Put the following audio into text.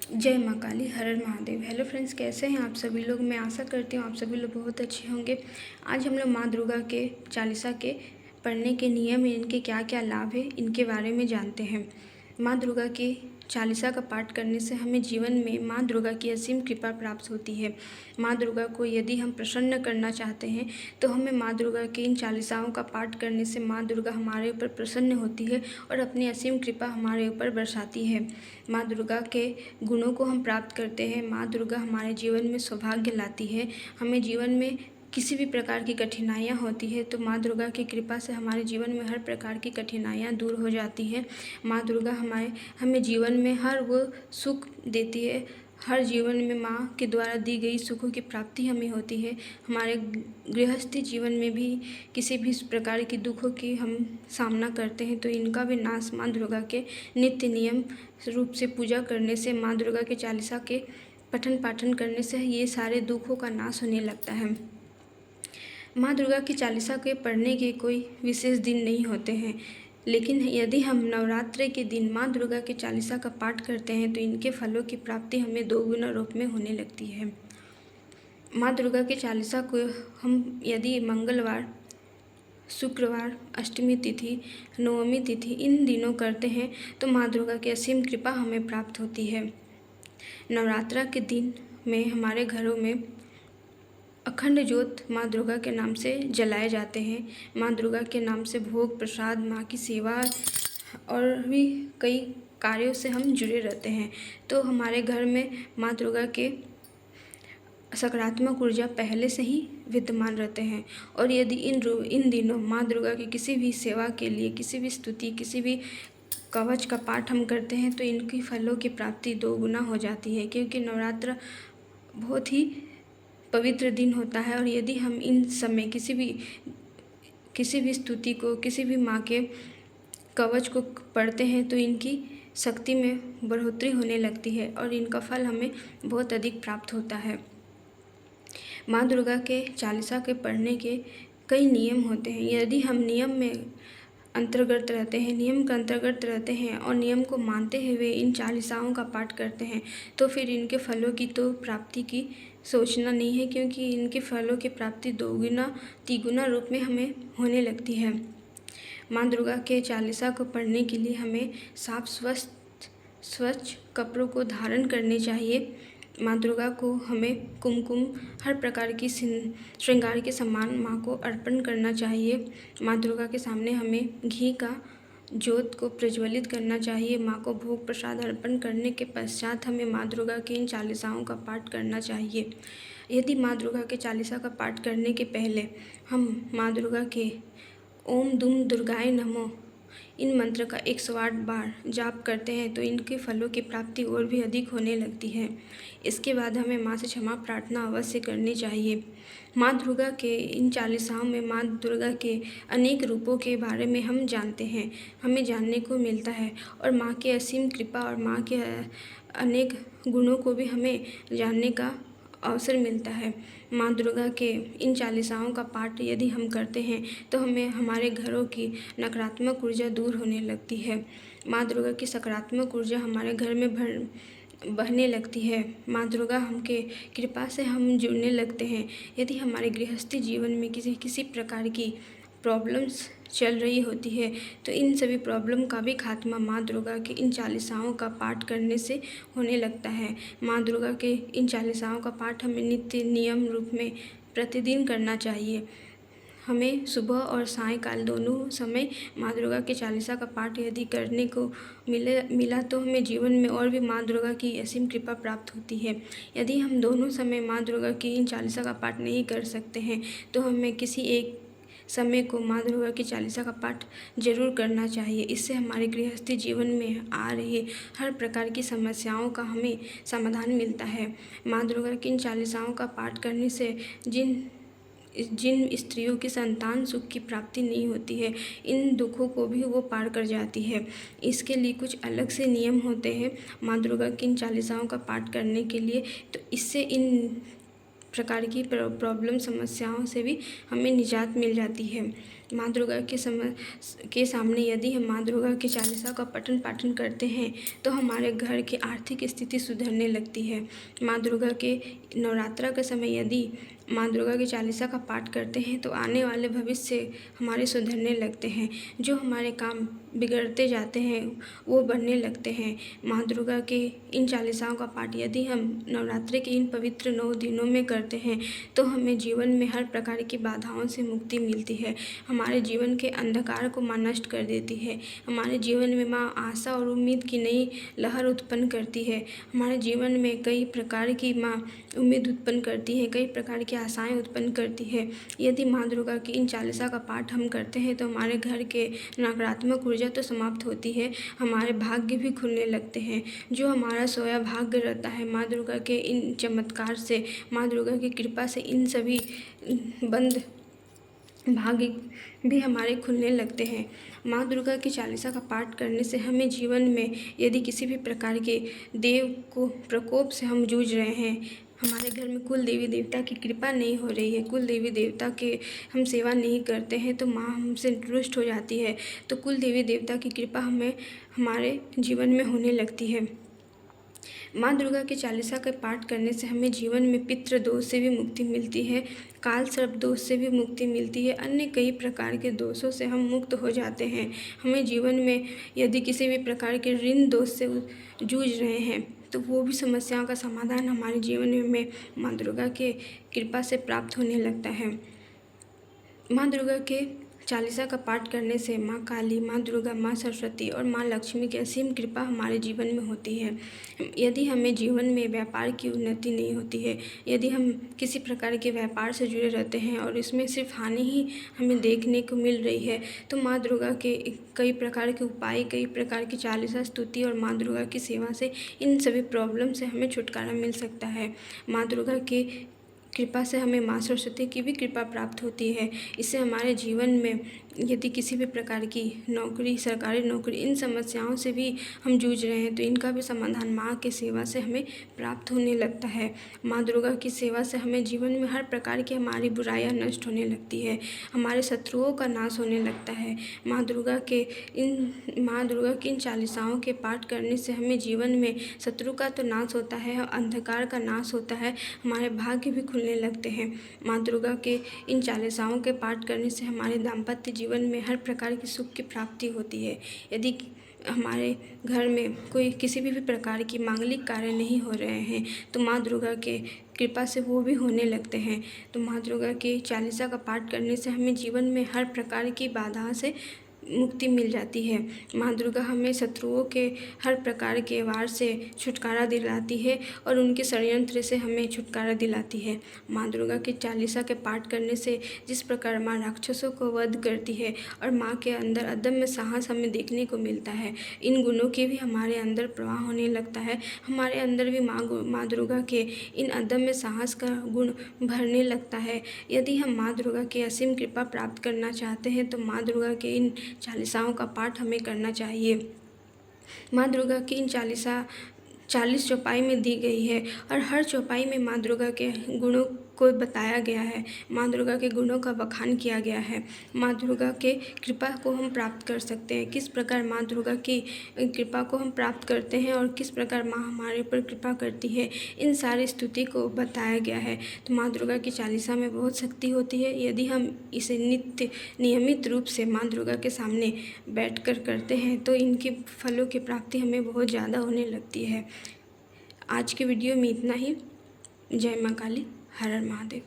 जय माँ काली, हर हर Mahadev. Hello friends, कैसे हैं आप सभी लोग। मैं आशा करती हूँ आप सभी लोग बहुत अच्छे होंगे। आज हम लोग माँ दुर्गा के चालीसा के पढ़ने के नियम, इनके क्या क्या लाभ है, इनके बारे में जानते हैं। माँ दुर्गा की चालीसा का पाठ करने से हमें जीवन में माँ दुर्गा की असीम कृपा प्राप्त होती है। माँ दुर्गा को यदि हम प्रसन्न करना चाहते हैं तो हमें माँ दुर्गा की इन चालीसाओं का पाठ करने से माँ दुर्गा हमारे ऊपर प्रसन्न होती है और अपनी असीम कृपा हमारे ऊपर बरसाती है। माँ दुर्गा के गुणों को हम प्राप्त करते हैं। माँ दुर्गा हमारे जीवन में सौभाग्य लाती है। हमें जीवन में किसी भी प्रकार की कठिनाइयाँ होती है तो माँ दुर्गा की कृपा से हमारे जीवन में हर प्रकार की कठिनाइयाँ दूर हो जाती हैं। माँ दुर्गा हमें जीवन में हर वो सुख देती है। हर जीवन में माँ के द्वारा दी गई सुखों की प्राप्ति हमें होती है। हमारे गृहस्थी जीवन में भी किसी भी प्रकार की दुखों की हम सामना करते हैं तो इनका भी नाश माँ दुर्गा के नित्य नियम रूप से पूजा करने से, माँ दुर्गा के चालीसा के पठन पाठन करने से ये सारे दुखों का नाश होने लगता है। माँ दुर्गा की चालीसा के पढ़ने के कोई विशेष दिन नहीं होते हैं, लेकिन यदि हम नवरात्रि के दिन माँ दुर्गा के चालीसा का पाठ करते हैं तो इनके फलों की प्राप्ति हमें दोगुना रूप में होने लगती है। माँ दुर्गा के चालीसा को हम यदि मंगलवार, शुक्रवार, अष्टमी तिथि, नवमी तिथि इन दिनों करते हैं तो माँ दुर्गा की असीम कृपा हमें प्राप्त होती है। नवरात्रा के दिन में हमारे घरों में अखंड ज्योत माँ दुर्गा के नाम से जलाए जाते हैं। माँ दुर्गा के नाम से भोग प्रसाद, माँ की सेवा और भी कई कार्यों से हम जुड़े रहते हैं। तो हमारे घर में माँ दुर्गा के सकारात्मक ऊर्जा पहले से ही विद्यमान रहते हैं। और यदि इन दिनों माँ दुर्गा की किसी भी सेवा के लिए, किसी भी स्तुति, किसी भी कवच का पाठ हम करते हैं तो इनकी फलों की प्राप्ति दोगुना हो जाती है, क्योंकि नवरात्र बहुत ही पवित्र दिन होता है। और यदि हम इन समय किसी भी स्तुति को, किसी भी माँ के कवच को पढ़ते हैं तो इनकी शक्ति में बढ़ोतरी होने लगती है और इनका फल हमें बहुत अधिक प्राप्त होता है। माँ दुर्गा के चालीसा के पढ़ने के कई नियम होते हैं। यदि हम नियम के अंतर्गत रहते हैं और नियम को मानते हुए इन चालीसाओं का पाठ करते हैं तो फिर इनके फलों की तो प्राप्ति की सोचना नहीं है, क्योंकि इनके फलों की प्राप्ति दोगुना तिगुना रूप में हमें होने लगती है। माँ दुर्गा के चालीसा को पढ़ने के लिए हमें साफ स्वच्छ कपड़ों को धारण करने चाहिए। माँ दुर्गा को हमें कुमकुम, हर प्रकार की श्रृंगार के सामान माँ को अर्पण करना चाहिए। माँ दुर्गा के सामने हमें घी का ज्योत को प्रज्वलित करना चाहिए। माँ को भोग प्रसाद अर्पण करने के पश्चात हमें माँ दुर्गा के इन चालीसाओं का पाठ करना चाहिए। यदि माँ दुर्गा के चालीसा का पाठ करने के पहले हम माँ दुर्गा के ओम दुम दुर्गाय नमो इन मंत्र का 108 बार जाप करते हैं तो इनके फलों की प्राप्ति और भी अधिक होने लगती है। इसके बाद हमें माँ से क्षमा प्रार्थना अवश्य करनी चाहिए। माँ दुर्गा के इन चालीसाओं में माँ दुर्गा के अनेक रूपों के बारे में हम जानते हैं, हमें जानने को मिलता है और माँ की असीम कृपा और माँ के अनेक गुणों को भी हमें जानने का अवसर मिलता है। माँ दुर्गा के इन चालीसाओं का पाठ यदि हम करते हैं तो हमें हमारे घरों की नकारात्मक ऊर्जा दूर होने लगती है। माँ दुर्गा की सकारात्मक ऊर्जा हमारे घर में बहने लगती है। माँ दुर्गा हमके कृपा से हम जुड़ने लगते हैं। यदि हमारे गृहस्थी जीवन में किसी प्रकार की प्रॉब्लम्स चल रही होती है तो इन सभी प्रॉब्लम का भी खात्मा माँ दुर्गा के इन चालीसाओं का पाठ करने से होने लगता है। माँ दुर्गा के इन चालीसाओं का पाठ हमें नित्य नियम रूप में प्रतिदिन करना चाहिए। हमें सुबह और सायंकाल दोनों समय माँ दुर्गा के चालीसा का पाठ यदि करने को मिला तो हमें जीवन में और भी माँ दुर्गा की असीम कृपा प्राप्त होती है। यदि हम दोनों समय माँ दुर्गा की इन चालीसा का पाठ नहीं कर सकते हैं तो हमें किसी एक समय को माँ दुर्गा की चालीसा का पाठ जरूर करना चाहिए। इससे हमारे गृहस्थी जीवन में आ रही हर प्रकार की समस्याओं का हमें समाधान मिलता है। माँ दुर्गा की इन चालीसाओं का पाठ करने से जिन स्त्रियों की संतान सुख की प्राप्ति नहीं होती है, इन दुखों को भी वो पार कर जाती है। इसके लिए कुछ अलग से नियम होते हैं माँ दुर्गा की इन चालीसाओं का पाठ करने के लिए, तो इससे इन प्रकार की प्रॉब्लम समस्याओं से भी हमें निजात मिल जाती है। माँ दुर्गा के सामने यदि हम माँ दुर्गा की चालीसा का पठन पाठन करते हैं तो हमारे घर की आर्थिक स्थिति सुधरने लगती है। माँ दुर्गा के नवरात्रा के समय यदि माँ दुर्गा की चालीसा का पाठ करते हैं तो आने वाले भविष्य हमारे सुधरने लगते हैं। जो हमारे काम बिगड़ते जाते हैं वो बनने लगते हैं। माँ दुर्गा के इन चालीसाओं का पाठ यदि हम नवरात्रि के इन पवित्र 9 दिनों में करते हैं तो हमें जीवन में हर प्रकार की बाधाओं से मुक्ति मिलती है। हमारे जीवन के अंधकार को माँ नष्ट कर देती है। हमारे जीवन में माँ आशा और उम्मीद की नई लहर उत्पन्न करती है। हमारे जीवन में कई प्रकार की माँ उम्मीद उत्पन्न करती है, कई प्रकार की आशाएं उत्पन्न करती है। यदि माँ दुर्गा की इन चालीसा का पाठ हम करते हैं तो हमारे घर के नकारात्मक ऊर्जा तो समाप्त होती है, हमारे भाग्य भी खुलने लगते हैं। जो हमारा सोया भाग्य रहता है माँ दुर्गा के इन चमत्कार से, माँ दुर्गा की कृपा से इन सभी बंद भाग्य भी हमारे खुलने लगते हैं। माँ दुर्गा की चालीसा का पाठ करने से हमें जीवन में यदि किसी भी प्रकार के देव को प्रकोप से हम जूझ रहे हैं, हमारे घर में कुल देवी देवता की कृपा नहीं हो रही है, कुल देवी देवता के हम सेवा नहीं करते हैं तो माँ हमसे रुष्ट हो जाती है, तो कुल देवी देवता की कृपा हमारे जीवन में होने लगती है। माँ दुर्गा के चालीसा के पाठ करने से हमें जीवन में पितृ दोष से भी मुक्ति मिलती है, काल सर्प दोष से भी मुक्ति मिलती है, अन्य कई प्रकार के दोषों से हम मुक्त हो जाते हैं। हमें जीवन में यदि किसी भी प्रकार के ऋण दोष से जूझ रहे हैं तो वो भी समस्याओं का समाधान हमारे जीवन में माँ दुर्गा के कृपा से प्राप्त होने लगता है। माँ दुर्गा के चालीसा का पाठ करने से माँ काली, माँ दुर्गा, माँ सरस्वती और माँ लक्ष्मी की असीम कृपा हमारे जीवन में होती है। यदि हमें जीवन में व्यापार की उन्नति नहीं होती है, यदि हम किसी प्रकार के व्यापार से जुड़े रहते हैं और इसमें सिर्फ हानि ही हमें देखने को मिल रही है, तो माँ दुर्गा के कई प्रकार के उपाय, कई प्रकार की चालीसा स्तुति और माँ दुर्गा की सेवा से इन सभी प्रॉब्लम से हमें छुटकारा मिल सकता है। माँ दुर्गा के कृपा से हमें माँ सरस्वती की भी कृपा प्राप्त होती है। इससे हमारे जीवन में यदि किसी भी प्रकार की नौकरी, सरकारी नौकरी, इन समस्याओं से भी हम जूझ रहे हैं तो इनका भी समाधान माँ की सेवा से हमें प्राप्त होने लगता है। माँ दुर्गा की सेवा से हमें जीवन में हर प्रकार की हमारी बुराइयाँ नष्ट होने लगती है, हमारे शत्रुओं का नाश होने लगता है। माँ दुर्गा की इन चालीसाओं के पाठ करने से हमें जीवन में शत्रु का तो नाश होता है और अंधकार का नाश होता है, हमारे भाग्य भी खुलने लगते हैं। माँ दुर्गा के इन चालीसाओं के पाठ करने से हमारे दाम्पत्य जीवन में हर प्रकार की सुख की प्राप्ति होती है। यदि हमारे घर में कोई किसी भी प्रकार की मांगलिक कार्य नहीं हो रहे हैं तो माँ दुर्गा के कृपा से वो भी होने लगते हैं। तो माँ दुर्गा के चालीसा का पाठ करने से हमें जीवन में हर प्रकार की बाधा से मुक्ति मिल जाती है। माँ दुर्गा हमें शत्रुओं के हर प्रकार के वार से छुटकारा दिलाती है और उनके षड्यंत्र से हमें छुटकारा दिलाती है। माँ दुर्गा के चालीसा के पाठ करने से जिस प्रकार माँ राक्षसों को वध करती है और माँ के अंदर अदम्य साहस हमें देखने को मिलता है, इन गुणों के भी हमारे अंदर प्रवाह होने लगता है। हमारे अंदर भी माँ दुर्गा के इन अदम्य साहस का गुण भरने लगता है। यदि हम माँ दुर्गा की असीम कृपा प्राप्त करना चाहते हैं तो माँ दुर्गा के इन चालीसाओं का पाठ हमें करना चाहिए। माँ दुर्गा की इन 40 चौपाई में दी गई है और हर चौपाई में माँ दुर्गा के गुणों को बताया गया है, माँ दुर्गा के गुणों का बखान किया गया है। माँ दुर्गा के कृपा को हम प्राप्त कर सकते हैं, किस प्रकार माँ दुर्गा की कृपा को हम प्राप्त करते हैं और किस प्रकार माँ हमारे ऊपर कृपा करती है, इन सारी स्तुति को बताया गया है। तो माँ दुर्गा की चालीसा में बहुत शक्ति होती है। यदि हम इसे नियमित रूप से माँ दुर्गा के सामने बैठकर करते हैं तो इनके फलों की प्राप्ति हमें बहुत ज़्यादा होने लगती है। आज के वीडियो में इतना ही। जय माँ काली, हर हर महादेव।